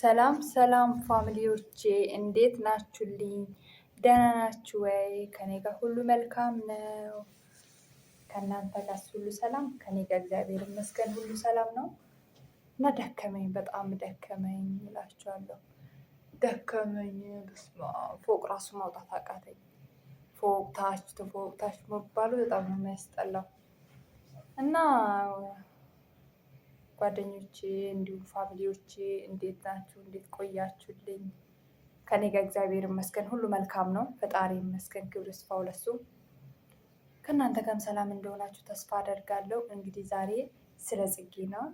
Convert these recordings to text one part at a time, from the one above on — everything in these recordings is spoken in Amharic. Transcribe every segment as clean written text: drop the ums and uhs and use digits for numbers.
ሰላም ሰላም ፋሚሊዎቼ እንዴት ናችሁልኝ? ደህና ናችሁ ወይ? ከኔ ጋር ሁሉ መልካም ነው። ከእናንተ ጋር ሁሉ ሰላም? ከኔ ጋር እግዚአብሔር ይመስገን ሁሉ ሰላም ነው። እና ደከመኝ፣ በጣም ደከመኝ እላችኋለሁ። ደከመኝ። በስመ አብ ፎቅ ራሱ ማውጣት አቃተኝ። ፎቅ ታች መባሉ በጣም ነው የሚያስጠላው። እና ጓደኞቼ እንዲሁም ፋሚሊዎቼ እንዴት ናችሁ? እንዴት ቆያችሁልኝ? ከኔ ጋር እግዚአብሔር ይመስገን ሁሉ መልካም ነው። ፈጣሪ ይመስገን፣ ክብር ይስፋው ለሱ። ከእናንተ ጋርም ሰላም እንደሆናችሁ ተስፋ አደርጋለሁ። እንግዲህ ዛሬ ስለ ጽጌ ነው፣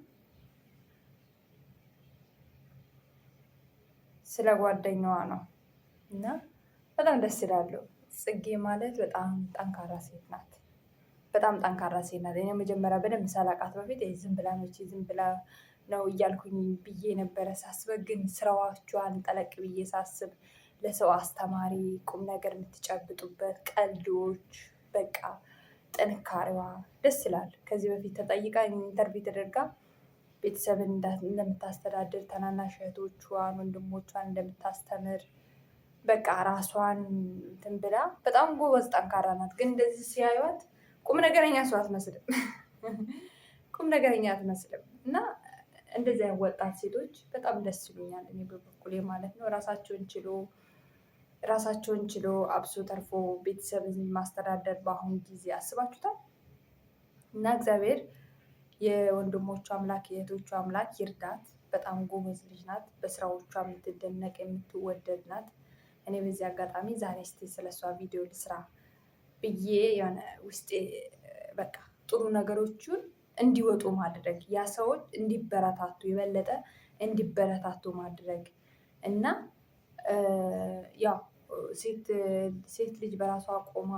ስለ ጓደኛዋ ነው እና በጣም ደስ ይላሉ። ጽጌ ማለት በጣም ጠንካራ ሴት ናት። በጣም ጠንካራ ሴት ናት። እኔ መጀመሪያ በደንብ ሳላውቃት በፊት ዝም ብላ ነች፣ ዝም ብላ ነው እያልኩኝ ብዬ ነበረ ሳስበ፣ ግን ስራዎቿን ጠለቅ ብዬ ሳስብ ለሰው አስተማሪ ቁም ነገር የምትጨብጡበት ቀልዶች፣ በቃ ጥንካሬዋ ደስ ይላል። ከዚህ በፊት ተጠይቃ ኢንተርቪው ተደርጋ ቤተሰብን እንደምታስተዳድር፣ ታናናሽ እህቶቿን ወንድሞቿን እንደምታስተምር፣ በቃ ራሷን እንትን ብላ በጣም ጎበዝ ጠንካራ ናት። ግን እንደዚህ ሲያዩት ቁም ነገረኛ ሰው አትመስልም። ቁም ነገረኛ አትመስልም። እና እንደዚህ አይነት ወጣት ሴቶች በጣም ደስ ይሉኛል፣ እኔ በበኩሌ ማለት ነው። ራሳቸውን ችሎ አብሶ ተርፎ ቤተሰብን ማስተዳደር በአሁኑ ጊዜ አስባችሁታል? እና እግዚአብሔር የወንድሞቹ አምላክ የእህቶቹ አምላክ ይርዳት። በጣም ጎበዝ ልጅ ናት። በስራዎቿ የምትደነቅ የምትወደድ ናት። እኔ በዚህ አጋጣሚ ዛሬ እስኪ ስለሷ ቪዲዮ ልስራ ብዬ የሆነ ውስጤ በቃ ጥሩ ነገሮቹን እንዲወጡ ማድረግ፣ ያ ሰዎች እንዲበረታቱ የበለጠ እንዲበረታቱ ማድረግ እና ያው ሴት ልጅ በራሷ ቆማ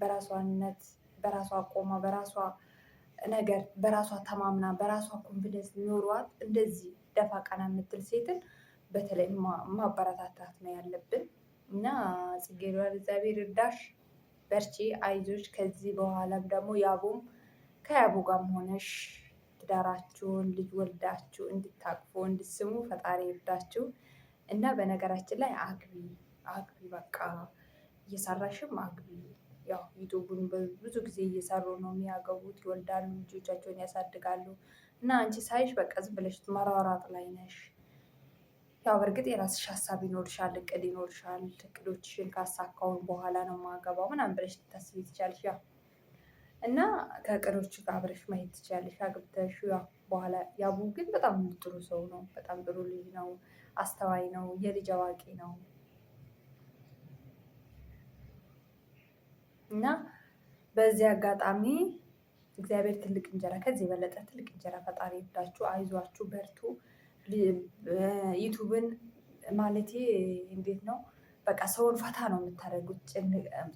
በራሷነት በራሷ ቆማ በራሷ ነገር በራሷ ተማምና በራሷ ኮንፊደንስ ኖሯት እንደዚህ ደፋ ቀና የምትል ሴትን በተለይ ማበረታታት ነው ያለብን። እና ጽጌረዳ እግዚአብሔር እርዳሽ፣ በርቺ፣ አይዞች። ከዚህ በኋላም ደግሞ ከያቡ ጋርም ሆነሽ ትዳራችሁን ልጅ ወልዳችሁ እንድታቅፉ እንድስሙ ፈጣሪ ይርዳችሁ። እና በነገራችን ላይ አግቢ በቃ እየሰራሽም አግቢ። ያው ዩቱቡን ብዙ ጊዜ እየሰሩ ነው የሚያገቡት፣ ይወልዳሉ፣ ልጆቻቸውን ያሳድጋሉ። እና አንቺ ሳይሽ በቃ ዝም ብለሽ መሯሯጥ ላይ ነሽ። ያው በእርግጥ የራስሽ ሀሳብ ይኖርሻል፣ እቅድ ይኖርሻል። እቅዶችሽን ካሳካውን በኋላ ነው ማገባው ምናምን ብለሽ ልታስቢ ትችያለሽ። ያው እና ከእቅዶች ጋር አብረሽ ማየት ትችያለሽ አግብተሽ። ያው በኋላ ያቡ ግን በጣም ጥሩ ሰው ነው፣ በጣም ጥሩ ልጅ ነው፣ አስተዋይ ነው፣ የልጅ አዋቂ ነው። እና በዚህ አጋጣሚ እግዚአብሔር ትልቅ እንጀራ፣ ከዚህ የበለጠ ትልቅ እንጀራ ፈጣሪ ይርዳችሁ። አይዟችሁ፣ በርቱ። ዩቱብን ማለቴ እንዴት ነው በቃ ሰውን ፈታ ነው የምታደርጉት።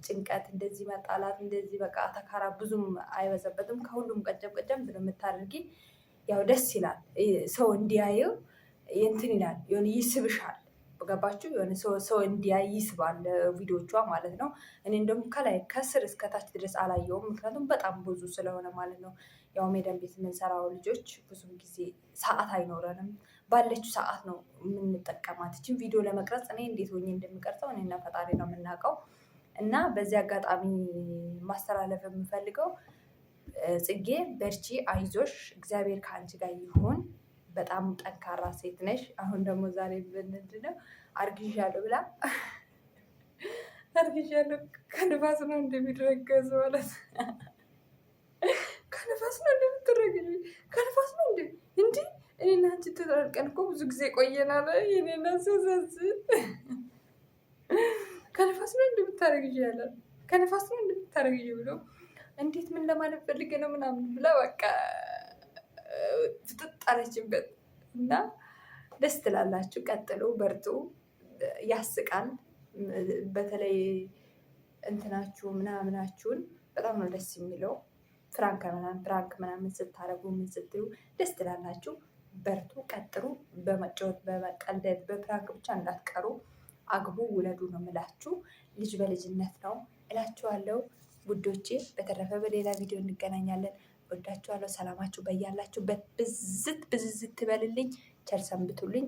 ጭንቀት፣ እንደዚህ መጣላት፣ እንደዚህ በቃ ተካራ ብዙም አይበዛበትም። ከሁሉም ቀጨም ብሎ የምታደርጊ ያው ደስ ይላል። ሰው እንዲያየው እንትን ይላል፣ የሆነ ይስብሻል። ገባችሁ? የሆነ ሰው እንዲያይ ይስባል ቪዲዮቿ ማለት ነው። እኔ እንደውም ከላይ ከስር እስከታች ድረስ አላየውም፣ ምክንያቱም በጣም ብዙ ስለሆነ ማለት ነው። ያው ሜዳን ቤት የምንሰራው ልጆች ብዙም ጊዜ ሰዓት አይኖረንም። ባለችው ሰዓት ነው የምንጠቀማት። ይችን ቪዲዮ ለመቅረጽ እኔ እንዴት ሆኜ እንደምቀርጸው እኔና ፈጣሪ ነው የምናውቀው። እና በዚህ አጋጣሚ ማስተላለፍ የምፈልገው ጽጌ በርቺ፣ አይዞሽ፣ እግዚአብሔር ከአንቺ ጋር ይሁን። በጣም ጠንካራ ሴት ነሽ። አሁን ደግሞ ዛሬ ምንድነው አርግዣለሁ ብላ አርግዣለሁ ከንፋስ ነው እንደሚረገዝ ማለት ከንፋስ ነው እንደምትረገዝ ከንፋስ ነው እንዴ እኔና አንቺ ተጣልቀን እኮ ብዙ ጊዜ ቆየናል። የኔና ሰዘዝ ከንፋስ ነው እንደምታረግዥ ያለ ከንፋስ ነው እንደምታረግዥ ብሎ እንዴት ምን ለማለት ፈልጌ ነው ምናምን ብላ በቃ ትጣጣለችበት። እና ደስ ትላላችሁ፣ ቀጥሉ፣ በርቱ። ያስቃል። በተለይ እንትናችሁ ምናምናችሁን በጣም ነው ደስ የሚለው። ፍራንክ ምናምን ስታረጉ ምን ስትሉ ደስ ትላላችሁ። በርቱ፣ ቀጥሉ። በመጫወት በመቀልደድ በፍራንክ ብቻ እንዳትቀሩ። አግቡ፣ ውለዱ ነው የምላችሁ። ልጅ በልጅነት ነው እላችኋለሁ ውዶቼ። በተረፈ በሌላ ቪዲዮ እንገናኛለን። ወዳችኋለሁ። ሰላማችሁ በያላችሁበት ብዝት ትበልልኝ። ቸር ሰንብቱልኝ።